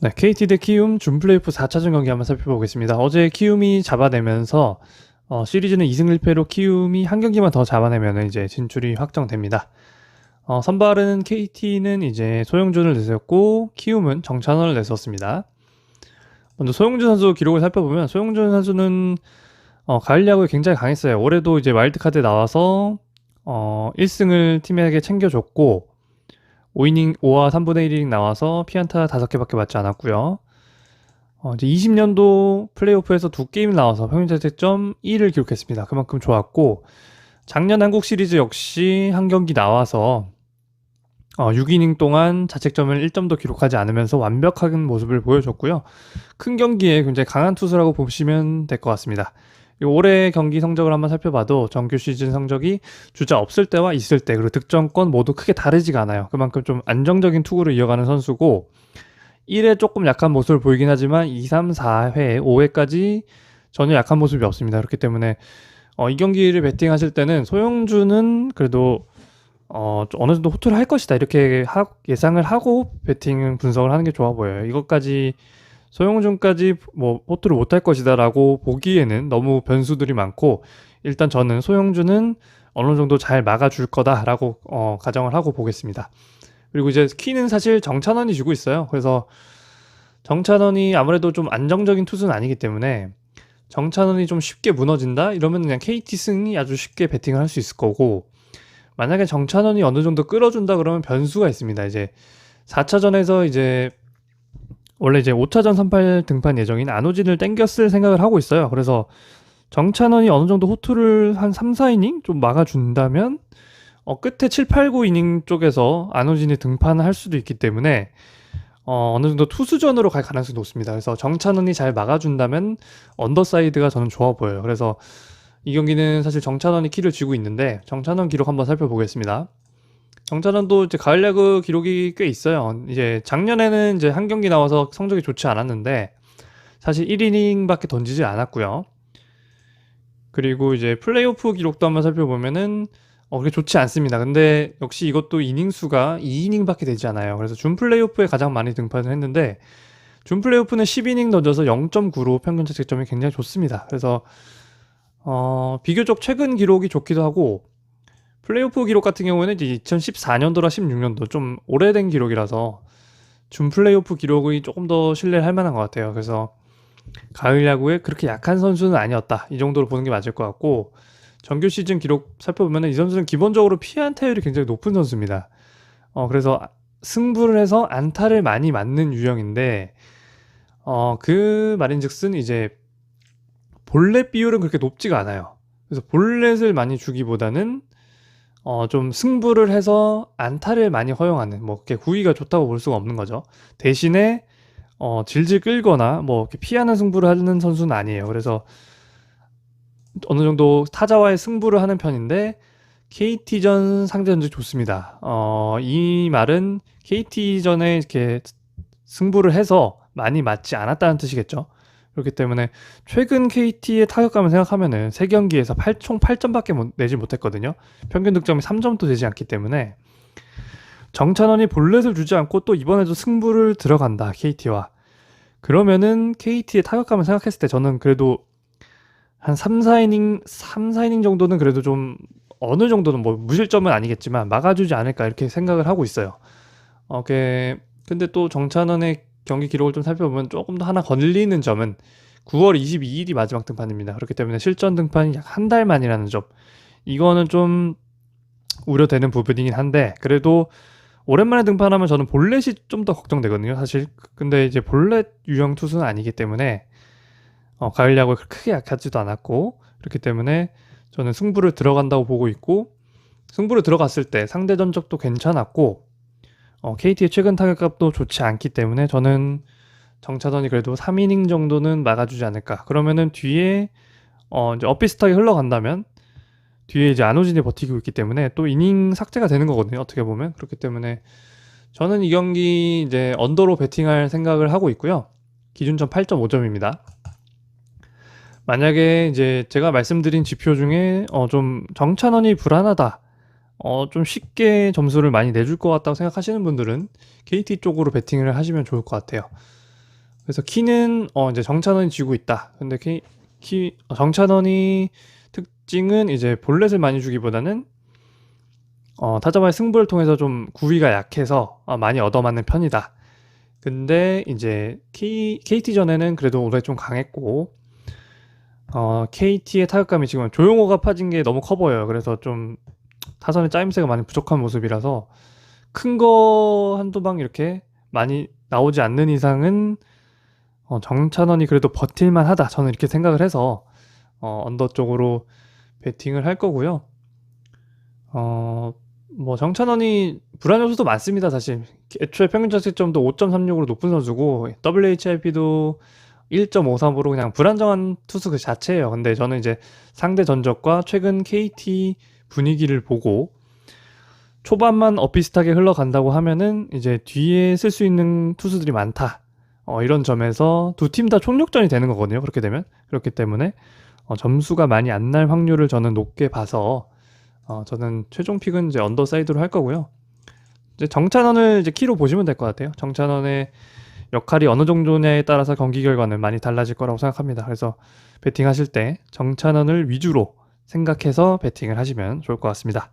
네, KT 대 키움 준 플레이오프 4차전 경기 한번 살펴보겠습니다. 어제 키움이 잡아내면서 시리즈는 2승 1패로 키움이 한 경기만 더 잡아내면 이제 진출이 확정됩니다. 선발은 KT는 이제 소영준을 내세웠고 키움은 정찬원을 내세웠습니다. 먼저 소영준 선수 기록을 살펴보면 소영준 선수는 가을 야구에 굉장히 강했어요. 올해도 이제 와일드카드에 나와서 1승을 팀에게 챙겨줬고 5이닝 5와 3분의 1이닝 나와서 피안타 5개밖에 맞지 않았고요. 이제 20년도 플레이오프에서 두 게임 나와서 평균 자책점 1을 기록했습니다. 그만큼 좋았고 작년 한국 시리즈 역시 한 경기 나와서 6이닝 동안 자책점을 1점도 기록하지 않으면서 완벽한 모습을 보여줬고요. 큰 경기에 굉장히 강한 투수라고 보시면 될 것 같습니다. 올해 경기 성적을 한번 살펴봐도 정규 시즌 성적이 주자 없을 때와 있을 때 그리고 득점권 모두 크게 다르지가 않아요. 그만큼 좀 안정적인 투구를 이어가는 선수고 1회 조금 약한 모습을 보이긴 하지만 2, 3, 4회, 5회까지 전혀 약한 모습이 없습니다. 그렇기 때문에 이 경기를 배팅하실 때는 소영준은 그래도 어느 정도 호투를 할 것이다 이렇게 예상을 하고 배팅 분석을 하는 게 좋아 보여요. 이것까지 소영준까지 뭐 호투를 못할 것이다 라고 보기에는 너무 변수들이 많고 일단 저는 소영준은 어느 정도 잘 막아줄 거다라고 가정을 하고 보겠습니다. 그리고 이제 키는 사실 정찬원이 주고 있어요. 그래서 정찬원이 아무래도 좀 안정적인 투수는 아니기 때문에 정찬원이 좀 쉽게 무너진다? 이러면 그냥 KT 승이 아주 쉽게 배팅을 할 수 있을 거고 만약에 정찬원이 어느 정도 끌어준다 그러면 변수가 있습니다. 이제 4차전에서 이제 원래 이제 5차전 선발 등판 예정인 안호진을 땡겼을 생각을 하고 있어요. 그래서 정찬원이 어느 정도 호투를 한 3, 4이닝 좀 막아준다면 끝에 7, 8, 9이닝 쪽에서 안호진이 등판을 할 수도 있기 때문에 어느 정도 투수전으로 갈 가능성이 높습니다. 그래서 정찬원이 잘 막아준다면 언더사이드가 저는 좋아 보여요. 그래서 이 경기는 사실 정찬원이 키를 쥐고 있는데 정찬원 기록 한번 살펴보겠습니다. 정찬원도 이제 가을 야구 기록이 꽤 있어요. 이제 작년에는 이제 한 경기 나와서 성적이 좋지 않았는데 사실 1이닝밖에 던지지 않았고요. 그리고 이제 플레이오프 기록도 한번 살펴보면은 그게 좋지 않습니다. 근데 역시 이것도 이닝 수가 2이닝밖에 되지 않아요. 그래서 준 플레이오프에 가장 많이 등판을 했는데 준 플레이오프는 10이닝 던져서 0.9로 평균 자책점이 굉장히 좋습니다. 그래서 비교적 최근 기록이 좋기도 하고 플레이오프 기록 같은 경우에는 이제 2014년도라 16년도 좀 오래된 기록이라서 준 플레이오프 기록이 조금 더 신뢰를 할 만한 것 같아요. 그래서 가을 야구에 그렇게 약한 선수는 아니었다. 이 정도로 보는 게 맞을 것 같고 정규 시즌 기록 살펴보면 이 선수는 기본적으로 피안타율이 굉장히 높은 선수입니다. 그래서 승부를 해서 안타를 많이 맞는 유형인데 그 말인즉슨 이제 볼넷 비율은 그렇게 높지가 않아요. 그래서 볼넷을 많이 주기보다는 좀 승부를 해서 안타를 많이 허용하는 뭐 그렇게 구위가 좋다고 볼 수가 없는 거죠. 대신에 질질 끌거나 뭐 이렇게 피하는 승부를 하는 선수는 아니에요. 그래서 어느 정도 타자와의 승부를 하는 편인데 KT전 상대 전적이 좋습니다. 이 말은 KT전에 이렇게 승부를 해서 많이 맞지 않았다는 뜻이겠죠. 그렇기 때문에 최근 KT의 타격감을 생각하면은 3경기에서 총 8점밖에 내지 못했거든요. 평균 득점이 3점도 되지 않기 때문에 정찬원이 볼넷을 주지 않고 또 이번에도 승부를 들어간다 KT와 그러면은 KT의 타격감을 생각했을 때 저는 그래도 한 3, 4이닝 정도는 그래도 좀 어느 정도는 뭐 무실점은 아니겠지만 막아주지 않을까 이렇게 생각을 하고 있어요. 근데 또 정찬원의 경기 기록을 좀 살펴보면 조금 더 하나 걸리는 점은 9월 22일이 마지막 등판입니다. 그렇기 때문에 실전 등판이 약 한 달 만이라는 점. 이거는 좀 우려되는 부분이긴 한데 그래도 오랜만에 등판하면 저는 볼넷이 좀 더 걱정되거든요. 사실 근데 이제 볼넷 유형 투수는 아니기 때문에 가을 야구에 크게 약하지도 않았고 그렇기 때문에 저는 승부를 들어간다고 보고 있고 승부를 들어갔을 때 상대 전적도 괜찮았고 KT의 최근 타격값도 좋지 않기 때문에 저는 정찬원이 그래도 3이닝 정도는 막아주지 않을까. 그러면은 뒤에 이제 엇비슷하게 흘러간다면 뒤에 이제 안호진이 버티고 있기 때문에 또 이닝 삭제가 되는 거거든요. 어떻게 보면 그렇기 때문에 저는 이 경기 이제 언더로 배팅할 생각을 하고 있고요. 기준점 8.5점입니다. 만약에 이제 제가 말씀드린 지표 중에 좀 정찬원이 불안하다. 좀 쉽게 점수를 많이 내줄 것 같다고 생각하시는 분들은 KT 쪽으로 배팅을 하시면 좋을 것 같아요. 그래서 키는 이제 정찬원이 쥐고 있다. 근데 정찬원이 특징은 이제 볼넷을 많이 주기보다는 타자와의 승부를 통해서 좀 구위가 약해서 많이 얻어맞는 편이다. 근데 이제 KT전에는 그래도 올해 좀 강했고 KT의 타격감이 지금 조용호가 빠진 게 너무 커 보여요. 그래서 좀 타선의 짜임새가 많이 부족한 모습이라서 큰 거 한두 방 이렇게 많이 나오지 않는 이상은 정찬원이 그래도 버틸만 하다. 저는 이렇게 생각을 해서 언더 쪽으로 배팅을 할 거고요. 뭐 정찬원이 불안 요소도 많습니다. 사실 애초에 평균 자책점도 5.36으로 높은 선수고 WHIP도 1.53으로 그냥 불안정한 투수 그 자체예요. 근데 저는 이제 상대 전적과 최근 KT 분위기를 보고 초반만 엇비슷하게 흘러간다고 하면은 이제 뒤에 쓸 수 있는 투수들이 많다. 이런 점에서 두 팀 다 총력전이 되는 거거든요. 그렇게 되면. 그렇기 때문에 점수가 많이 안 날 확률을 저는 높게 봐서 저는 최종 픽은 이제 언더사이드로 할 거고요. 이제 정찬원을 이제 키로 보시면 될 것 같아요. 정찬원의 역할이 어느 정도냐에 따라서 경기 결과는 많이 달라질 거라고 생각합니다. 그래서 배팅하실 때 정찬원을 위주로 생각해서 배팅을 하시면 좋을 것 같습니다.